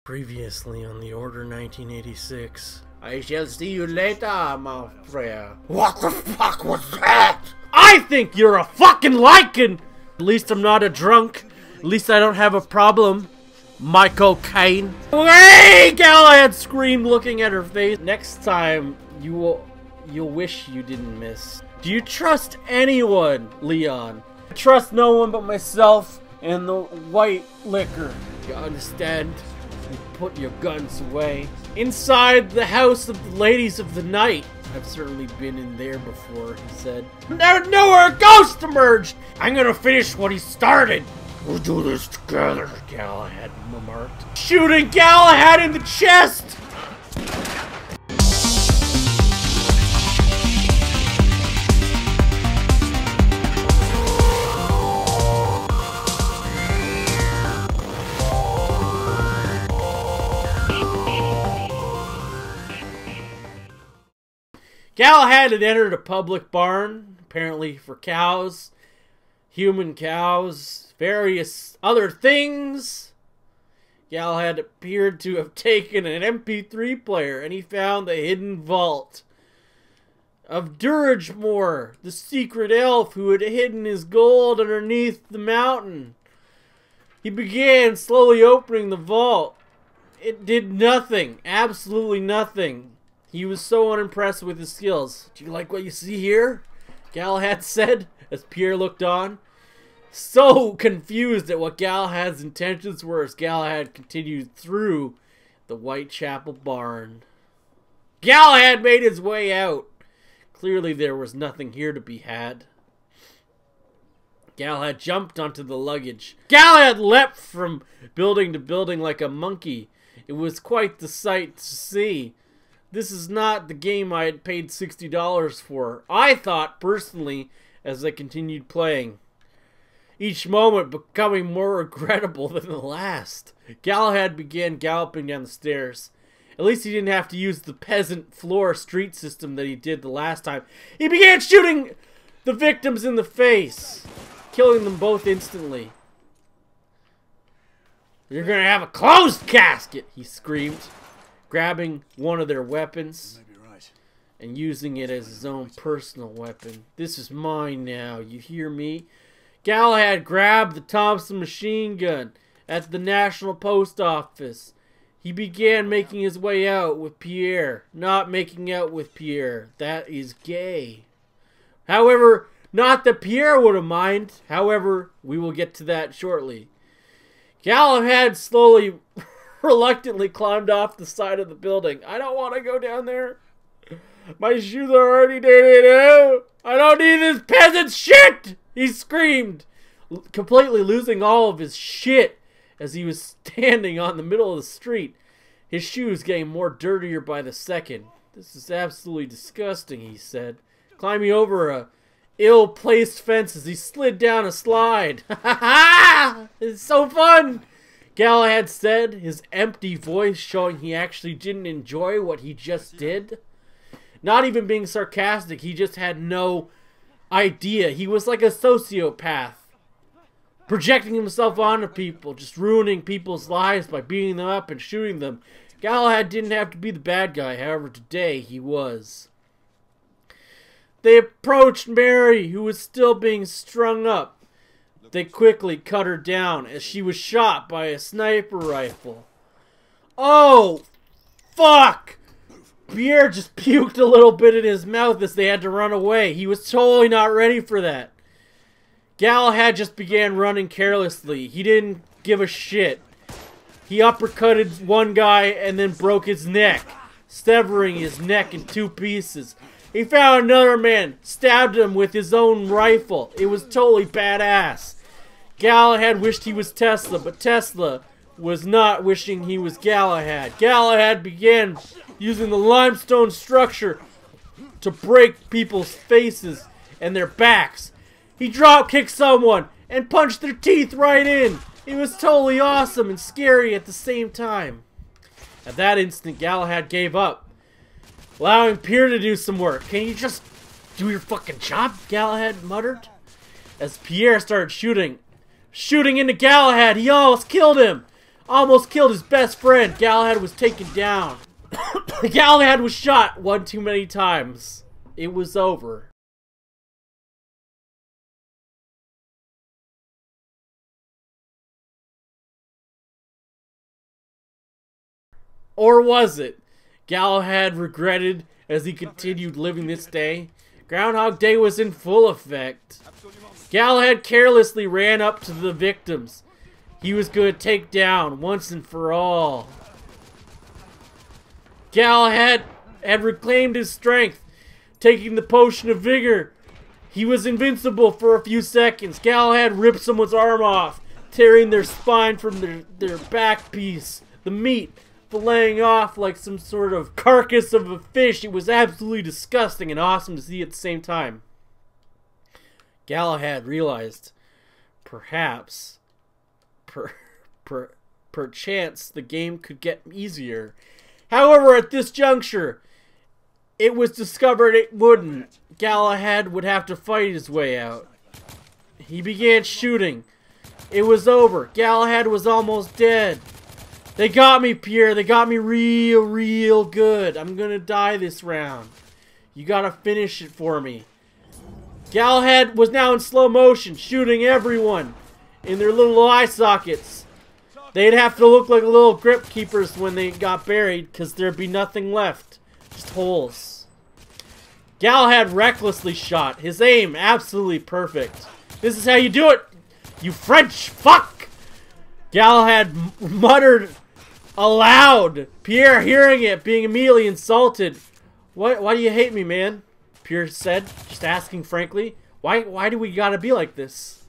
Previously on the Order 1986. I shall see you later, my friend. What the fuck was that? I think you're a fucking lichen! At least I'm not a drunk. At least I don't have a problem. Michael Caine. Hey! Galahad screamed, looking at her face. Next time, you'll wish you didn't miss. Do you trust anyone, Leon? I trust no one but myself and the white liquor. You understand? You put your guns away. Inside the house of the ladies of the night. I've certainly been in there before, he said. Out of nowhere, a ghost emerged! I'm gonna finish what he started. We'll do this together, Galahad remarked. Shooting Galahad in the chest! Galahad had entered a public barn, apparently for cows, human cows, various other things. Galahad appeared to have taken an MP3 player, and he found the hidden vault of Duridgemore, the secret elf who had hidden his gold underneath the mountain. He began slowly opening the vault. It did nothing, absolutely nothing. He was so unimpressed with his skills. Do you like what you see here? Galahad said as Pierre looked on. So confused at what Galahad's intentions were as Galahad continued through the Whitechapel barn. Galahad made his way out. Clearly there was nothing here to be had. Galahad jumped onto the luggage. Galahad leapt from building to building like a monkey. It was quite the sight to see. This is not the game I had paid $60 for, I thought personally, as I continued playing. Each moment becoming more regrettable than the last. Galahad began galloping down the stairs. At least he didn't have to use the peasant floor street system that he did the last time. He began shooting the victims in the face, killing them both instantly. You're gonna have a closed casket, he screamed, grabbing one of their weapons and using it as his own personal weapon. This is mine now, you hear me? Galahad grabbed the Thompson machine gun at the National Post Office. He began making his way out with Pierre. Not making out with Pierre. That is gay. However, not that Pierre would have minded. However, we will get to that shortly. Galahad slowly, reluctantly climbed off the side of the building. I don't want to go down there. My shoes are already dirty. I don't need this peasant shit! He screamed, completely losing all of his shit as he was standing on the middle of the street. His shoes getting more dirtier by the second. This is absolutely disgusting, he said, climbing over a ill-placed fence as he slid down a slide. Ha ha ha! It's so fun! Galahad said, his empty voice showing he actually didn't enjoy what he just did. Not even being sarcastic, he just had no idea. He was like a sociopath, projecting himself onto people, just ruining people's lives by beating them up and shooting them. Galahad didn't have to be the bad guy, however today he was. They approached Mary, who was still being strung up. They quickly cut her down as she was shot by a sniper rifle. Oh, fuck! Pierre just puked a little bit in his mouth as they had to run away. He was totally not ready for that. Galahad just began running carelessly. He didn't give a shit. He uppercutted one guy and then broke his neck, severing his neck in two pieces. He found another man, stabbed him with his own rifle. It was totally badass. Galahad wished he was Tesla, but Tesla was not wishing he was Galahad. Galahad began using the limestone structure to break people's faces and their backs. He drop-kicked someone and punched their teeth right in. It was totally awesome and scary at the same time. At that instant, Galahad gave up, allowing Pierre to do some work. Can you just do your fucking job? Galahad muttered. As Pierre started shooting into Galahad, he almost killed him. almost killed his best friend. Galahad was taken down. Galahad was shot one too many times. It was over. Or was it? Galahad regretted as he continued living this day. Groundhog Day was in full effect. Galahad carelessly ran up to the victims he was going to take down once and for all. Galahad had reclaimed his strength, taking the potion of vigor. He was invincible for a few seconds. Galahad ripped someone's arm off, tearing their spine from their back piece. The meat filleting off like some sort of carcass of a fish. It was absolutely disgusting and awesome to see at the same time. Galahad realized perhaps, perchance, the game could get easier. However, at this juncture, it was discovered it wouldn't. Galahad would have to fight his way out. He began shooting. It was over. Galahad was almost dead. They got me, Pierre. They got me real good. I'm gonna die this round. You gotta finish it for me. Galahad was now in slow motion, shooting everyone in their little eye sockets. They'd have to look like little grip keepers when they got buried, because there'd be nothing left. Just holes. Galahad recklessly shot. His aim absolutely perfect. This is how you do it, you French fuck! Galahad muttered aloud. Pierre, hearing it, being immediately insulted. Why do you hate me, man? Pierre said, just asking frankly. Why do we gotta be like this?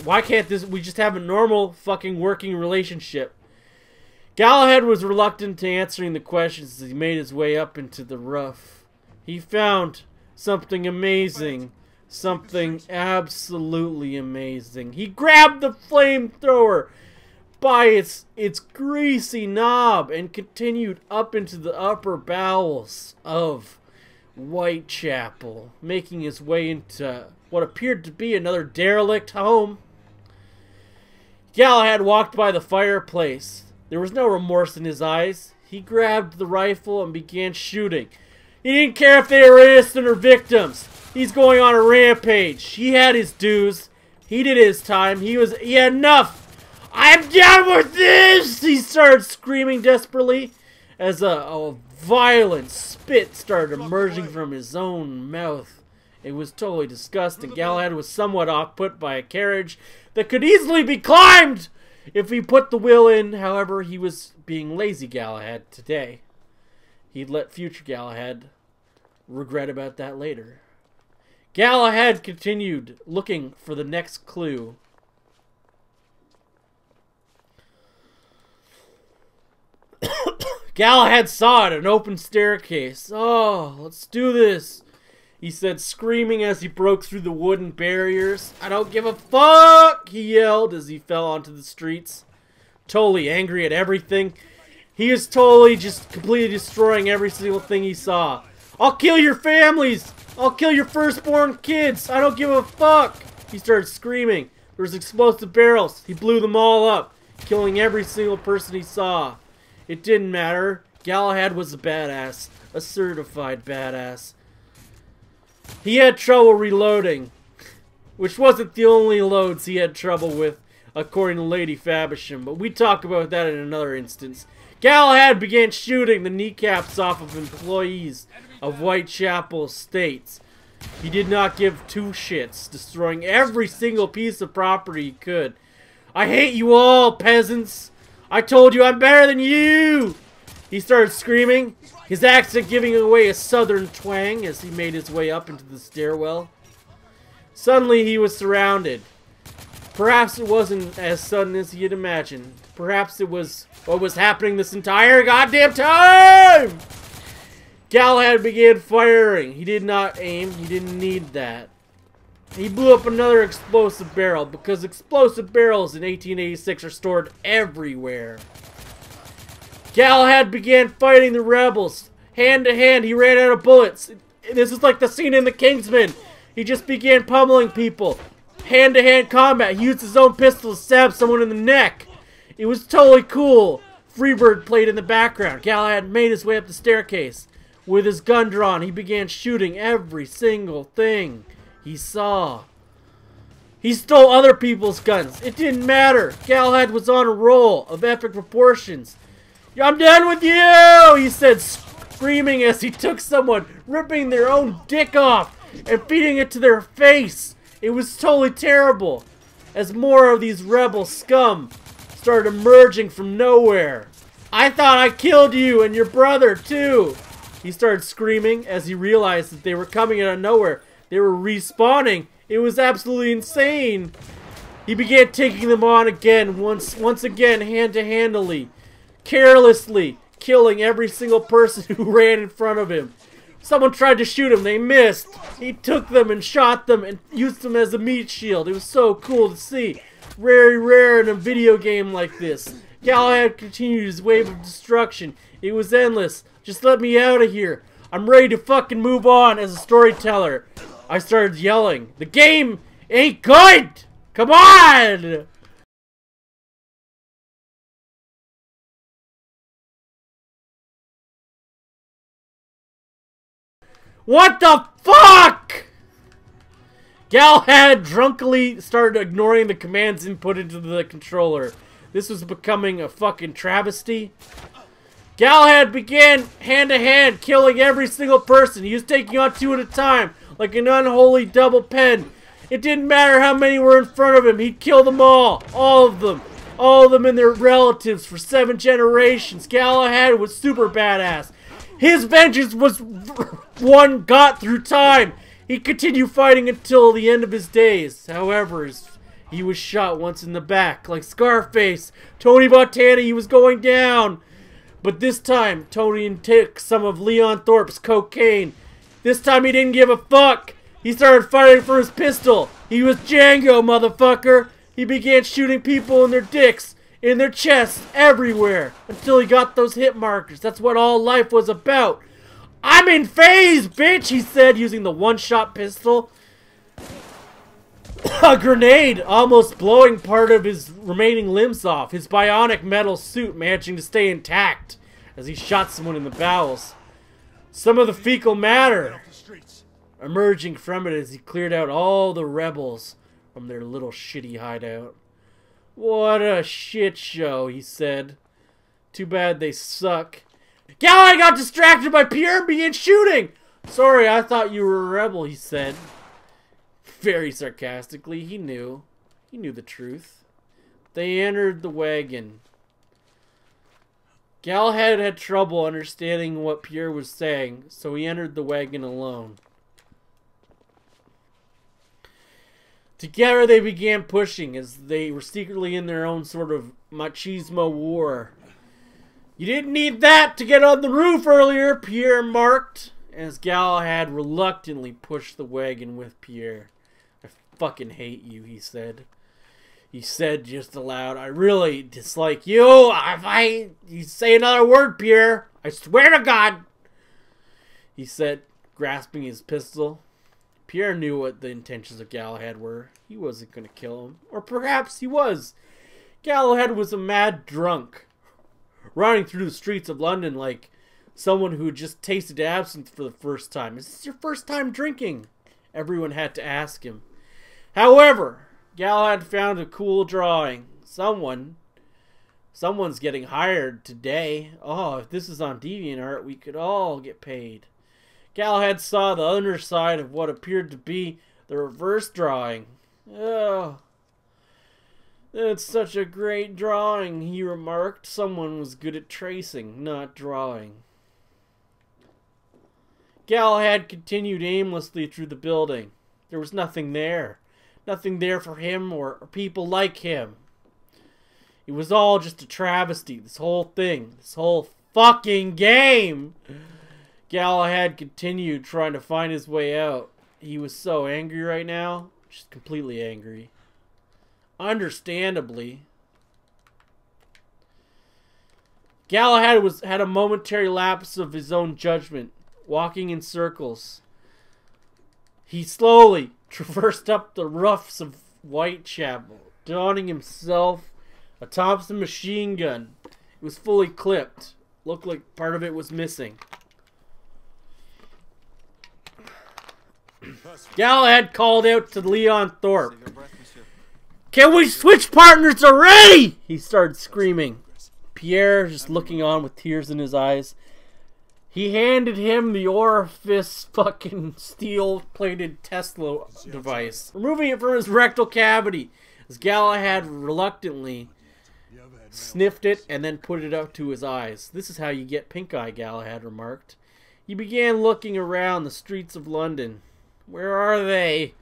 Why can't we just have a normal fucking working relationship? Galahad was reluctant to answering the questions as he made his way up into the roof. He found something amazing. Something absolutely amazing. He grabbed the flamethrower by its greasy knob and continued up into the upper bowels of Whitechapel, making his way into what appeared to be another derelict home. Galahad walked by the fireplace. There was no remorse in his eyes. He grabbed the rifle and began shooting. He didn't care if they were innocent or victims. He's going on a rampage. He had his dues. He did his time. He had enough. I'm done with this! He started screaming desperately as a violent spit started emerging from his own mouth. It was totally disgusting. Galahad was somewhat off-put by a carriage that could easily be climbed if he put the wheel in. However, he was being lazy Galahad today. He'd let future Galahad regret about that later. Galahad continued looking for the next clue. Galahad saw it, an open staircase. Oh, let's do this, he said, screaming as he broke through the wooden barriers. I don't give a fuck, he yelled as he fell onto the streets, totally angry at everything. He was totally just completely destroying every single thing he saw. I'll kill your families! I'll kill your firstborn kids! I don't give a fuck! He started screaming. There was explosive barrels. He blew them all up, killing every single person he saw. It didn't matter. Galahad was a badass. A certified badass. He had trouble reloading, which wasn't the only loads he had trouble with, according to Lady Faversham, but we talk about that in another instance. Galahad began shooting the kneecaps off of employees of Whitechapel Estates. He did not give two shits, destroying every single piece of property he could. I hate you all, peasants! I told you I'm better than you! He started screaming, his accent giving away a southern twang as he made his way up into the stairwell. Suddenly he was surrounded. Perhaps it wasn't as sudden as he had imagined. Perhaps it was what was happening this entire goddamn time! Galahad began firing. He did not aim. He didn't need that. He blew up another explosive barrel because explosive barrels in 1886 are stored everywhere. Galahad began fighting the rebels. Hand to hand, he ran out of bullets. This is like the scene in The Kingsman. He just began pummeling people. Hand to hand combat. He used his own pistol to stab someone in the neck. It was totally cool. Freebird played in the background. Galahad made his way up the staircase. With his gun drawn, he began shooting every single thing he saw. He stole other people's guns. It didn't matter. Galahad was on a roll of epic proportions. "I'm done with you," he said, screaming as he took someone, ripping their own dick off and feeding it to their face. It was totally terrible, as more of these rebel scum started emerging from nowhere. "I thought I killed you and your brother too," he started screaming as he realized that they were coming out of nowhere. They were respawning. It was absolutely insane. He began taking them on again, once again, hand-to-handedly, carelessly, killing every single person who ran in front of him. Someone tried to shoot him. They missed. He took them and shot them and used them as a meat shield. It was so cool to see. Very rare in a video game like this. Galahad continued his wave of destruction. It was endless. "Just let me out of here. I'm ready to fucking move on as a storyteller." I started yelling. "The game ain't good! Come on!" What the fuck? Galahad drunkenly started ignoring the commands input into the controller. This was becoming a fucking travesty. Galahad began hand-to-hand killing every single person. He was taking on 2 at a time, like an unholy double pen. It didn't matter how many were in front of him. He'd kill them all. All of them. All of them and their relatives for 7 generations. Galahad was super badass. His vengeance was one got through time. He continued fighting until the end of his days. However, he was shot once in the back. Like Scarface, Tony Montana, he was going down. But this time, Tony took some of Leon Thorpe's cocaine. This time he didn't give a fuck. He started firing for his pistol. He was Django, motherfucker. He began shooting people in their dicks, in their chests, everywhere, until he got those hit markers. That's what all life was about. "I'm in phase, bitch," he said, using the one-shot pistol. A grenade almost blowing part of his remaining limbs off, his bionic metal suit managing to stay intact as he shot someone in the bowels. Some of the fecal matter emerging from it as he cleared out all the rebels from their little shitty hideout. "What a shit show," he said. "Too bad they suck." Galahad got distracted by Pierre and began shooting. "Sorry, I thought you were a rebel," he said. Very sarcastically. He knew. He knew the truth. They entered the wagon. Galahad had trouble understanding what Pierre was saying, so he entered the wagon alone. Together they began pushing as they were secretly in their own sort of machismo war. "You didn't need that to get on the roof earlier," Pierre marked, as Galahad reluctantly pushed the wagon with Pierre. "I fucking hate you," he said. He said just aloud, "I really dislike you. You say another word, Pierre, I swear to God," he said, grasping his pistol. Pierre knew what the intentions of Galahad were. He wasn't going to kill him. Or perhaps he was. Galahad was a mad drunk, running through the streets of London like someone who just tasted absinthe for the first time. "Is this your first time drinking?" everyone had to ask him. However, Galahad found a cool drawing. Someone's getting hired today. Oh, if this is on DeviantArt, we could all get paid. Galahad saw the underside of what appeared to be the reverse drawing. "Oh, that's such a great drawing," he remarked. Someone was good at tracing, not drawing. Galahad continued aimlessly through the building. There was nothing there. Nothing there for him or people like him. It was all just a travesty, this whole thing, this whole fucking game. Galahad continued trying to find his way out. He was so angry right now, just completely angry. Understandably. Galahad had a momentary lapse of his own judgment, walking in circles. He slowly traversed up the roofs of Whitechapel, donning himself A Thompson machine gun. It was fully clipped. Looked like part of it was missing. Galahad called out to Leon Thorpe. "Can we switch partners already?" He started screaming. Pierre just looking on with tears in his eyes. He handed him the orifice fucking steel-plated Tesla device, removing it from his rectal cavity, as Galahad reluctantly sniffed it and then put it up to his eyes. "This is how you get pink eye," Galahad remarked. He began looking around the streets of London. "Where are they?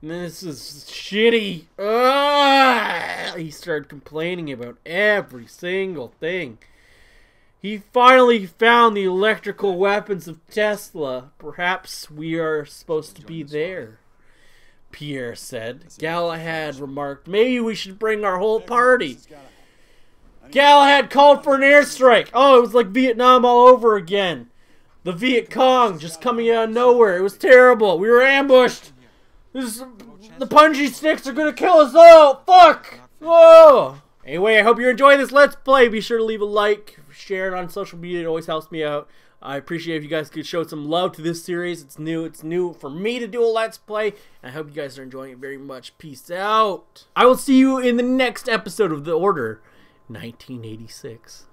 This is shitty." He started complaining about every single thing. He finally found the electrical weapons of Tesla. "Perhaps we are supposed to be there," Pierre said. Galahad remarked, "Maybe we should bring our whole party." Galahad called for an airstrike. Oh, it was like Vietnam all over again. The Viet Cong just coming out of nowhere. It was terrible. We were ambushed. The punji sticks are gonna kill us all. Fuck. Whoa. Anyway, I hope you're enjoying this Let's Play. Be sure to leave a like, share it on social media. It always helps me out. I appreciate if you guys could show some love to this series. It's new for me to do a Let's Play. And I hope you guys are enjoying it very much. Peace out. I will see you in the next episode of The Order 1986.